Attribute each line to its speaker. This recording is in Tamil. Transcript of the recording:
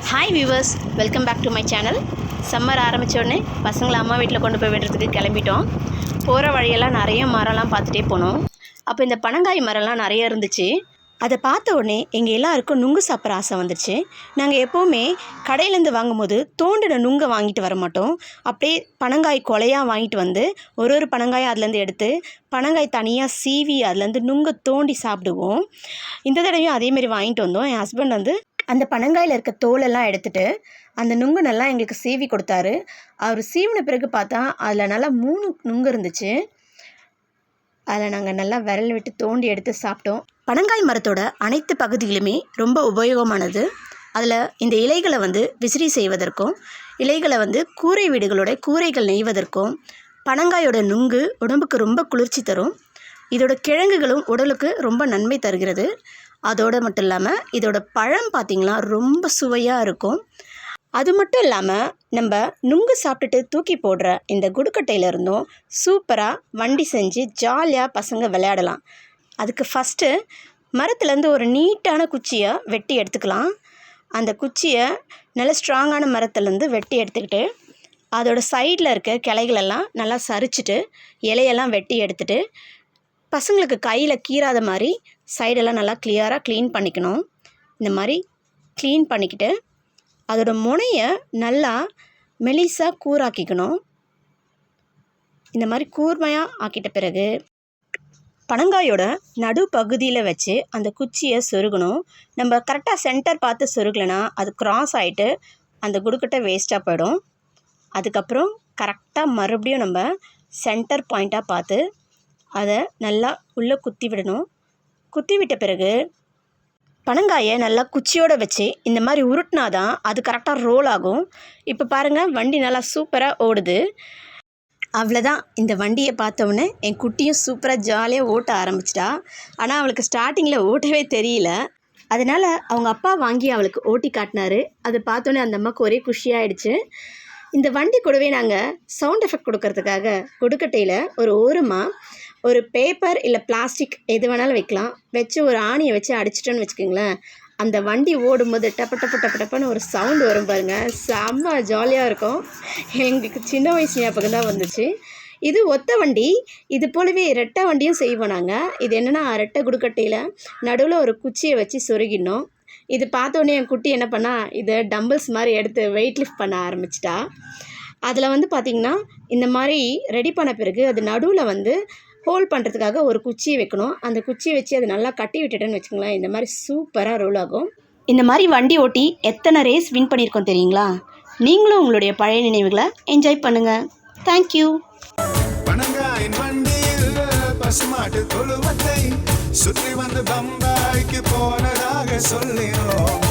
Speaker 1: Hi viewers, welcome back to my channel. Summer ஆரம்பித்தோடனே பசங்களை அம்மா வீட்டில் கொண்டு போய் விடுறதுக்கு கிளம்பிட்டோம். போகிற வழியெல்லாம் நிறைய மரம்லாம் பார்த்துட்டே போனோம். அப்போ இந்த பனங்காய் மரம்லாம் நிறைய இருந்துச்சு. அதை பார்த்த உடனே எங்கள் எல்லாருக்கும் நுங்கு சாப்பிட்ற ஆசை வந்துச்சு. நாங்கள் எப்போவுமே கடையிலேருந்து வாங்கும்போது தோண்டின நுங்கை வாங்கிட்டு வர மாட்டோம். அப்படியே பனங்காய் கொலையாக வாங்கிட்டு வந்து ஒரு பனங்காயை அதுலேருந்து எடுத்து பனங்காய் தனியாக சீவி அதுலேருந்து நுங்கை தோண்டி சாப்பிடுவோம். இந்த தடவையும் அதேமாரி வாங்கிட்டு வந்தோம். என் ஹஸ்பண்ட் வந்து அந்த பனங்காயில் இருக்க தோலெல்லாம் எடுத்துகிட்டு அந்த நுங்கு நல்லா எங்களுக்கு சீவி கொடுத்தாரு. அவர் சீவின பிறகு பார்த்தா அதில் நல்லா 3 நுங்கு இருந்துச்சு. அதில் நாங்கள் நல்லா விரல் விட்டு தோண்டி எடுத்து சாப்பிட்டோம். பனங்காய் மரத்தோட அனைத்து பகுதிகளுமே ரொம்ப உபயோகமானது. அதில் இந்த இலைகளை வந்து விசிறி செய்வதற்கும், இலைகளை வந்து கூரை வீடுகளோட கூரைகள் நெய்வதற்கும், பனங்காயோட நுங்கு உடம்புக்கு ரொம்ப குளிர்ச்சி தரும். இதோட கிழங்குகளும் உடலுக்கு ரொம்ப நன்மை தருகிறது. அதோடு மட்டும் இல்லாமல் இதோட பழம் பார்த்திங்களா ரொம்ப சுவையாக இருக்கும். அது மட்டும் இல்லாமல் நம்ம நுங்கு சாப்பிட்டுட்டு தூக்கி போடுற இந்த குடுக்கட்டையில் இருந்தும் சூப்பராக வண்டி செஞ்சு ஜாலியாக பசங்க விளையாடலாம். அதுக்கு ஃபஸ்ட்டு மரத்துலேருந்து ஒரு நீட்டான குச்சியை வெட்டி எடுத்துக்கலாம். அந்த குச்சியை நல்ல ஸ்ட்ராங்கான மரத்துலேருந்து வெட்டி எடுத்துக்கிட்டு அதோட சைடில் இருக்க கிளைகளெல்லாம் நல்லா சரிச்சிட்டு இலையெல்லாம் வெட்டி எடுத்துகிட்டு பசங்களுக்கு கையில் கீறாத மாதிரி சைடெல்லாம் நல்லா கிளியராக க்ளீன் பண்ணிக்கணும். இந்த மாதிரி க்ளீன் பண்ணிக்கிட்டு அதோட முனையை நல்லா மெலிசாக கூராக்கிக்கணும். இந்த மாதிரி கூர்மையாக ஆக்கிட்ட பிறகு பனங்காயோட நடு பகுதியில் வச்சு அந்த குச்சியை சொருகணும். நம்ம கரெக்டாக சென்டர் பார்த்து சொருகலைன்னா அது கிராஸ் ஆகிட்டு அந்த குடுக்கட்டை வேஸ்ட்டாக போயிடும். அதுக்கப்புறம் கரெக்டாக மறுபடியும் நம்ம சென்டர் பாயிண்ட்டாக பார்த்து அதை நல்லா உள்ளே குத்தி விடணும். குத்தி விட்ட பிறகு பனங்காயை நல்லா குச்சியோடு வச்சு இந்த மாதிரி உருட்டினா தான் அது கரெக்டாக ரோல் ஆகும். இப்போ பாருங்கள், வண்டி நல்லா சூப்பராக ஓடுது. அவ்வளோதான். இந்த வண்டியை பார்த்தோன்னே என் குட்டியும் சூப்பராக ஜாலியாக ஓட்ட ஆரம்பிச்சிட்டா. ஆனால் அவளுக்கு ஸ்டார்டிங்கில் ஓட்டவே தெரியல. அதனால் அவங்க அப்பா வாங்கி அவளுக்கு ஓட்டி காட்டினாரு. அதை பார்த்தோன்னே அந்த அம்மாவுக்கு ஒரே குஷியாகிடுச்சு. இந்த வண்டி கூடவே நாங்கள் சவுண்ட் எஃபெக்ட் கொடுக்கறதுக்காக கொடுக்கட்டையில் ஒரு ஓரமாக ஒரு பேப்பர் இல்லை பிளாஸ்டிக் எது வேணாலும் வைக்கலாம். வச்சு ஒரு ஆணியை வச்சு அடிச்சிட்டோன்னு வச்சுக்கோங்களேன், அந்த வண்டி ஓடும்போது டப்பன்னு ஒரு சவுண்டு வரும் பாருங்கள். செம்ம ஜாலியாக இருக்கும். எங்களுக்கு சின்ன வயசு ஞாபகம் தான் வந்துச்சு. இது ஒத்த வண்டி. இது போலவே ரெட்டை வண்டியும் செய்வோம் நாங்கள். இது என்னென்னா ரெட்டை குடுக்கட்டையில் நடுவில் ஒரு குச்சியை வச்சு சொருகிடணும். இது பார்த்தோன்னே என் குட்டி என்ன பண்ணா, இதை டம்பிள்ஸ் மாதிரி எடுத்து வெயிட் லிஃப்ட் பண்ண ஆரம்பிச்சிட்டா. அதில் வந்து பார்த்திங்கன்னா இந்த மாதிரி ரெடி பண்ண பிறகு அது நடுவில் வந்து ஹோல்ட் பண்ணுறதுக்காக ஒரு குச்சியை வைக்கணும். அந்த குச்சியை வச்சு அதை நல்லா கட்டி விட்டுட்டேன்னு வச்சுக்கோங்களேன், இந்த மாதிரி சூப்பராக ரோல் ஆகும். இந்த மாதிரி வண்டி ஓட்டி எத்தனை ரேஸ் வின் பண்ணியிருக்கோம் தெரியுங்களா? நீங்களும் உங்களுடைய பழைய நினைவுகளை என்ஜாய் பண்ணுங்கள். தேங்க்யூ.
Speaker 2: சுற்றி வந்து பம்பாய்க்கு போனதாக சொல்லினோம்.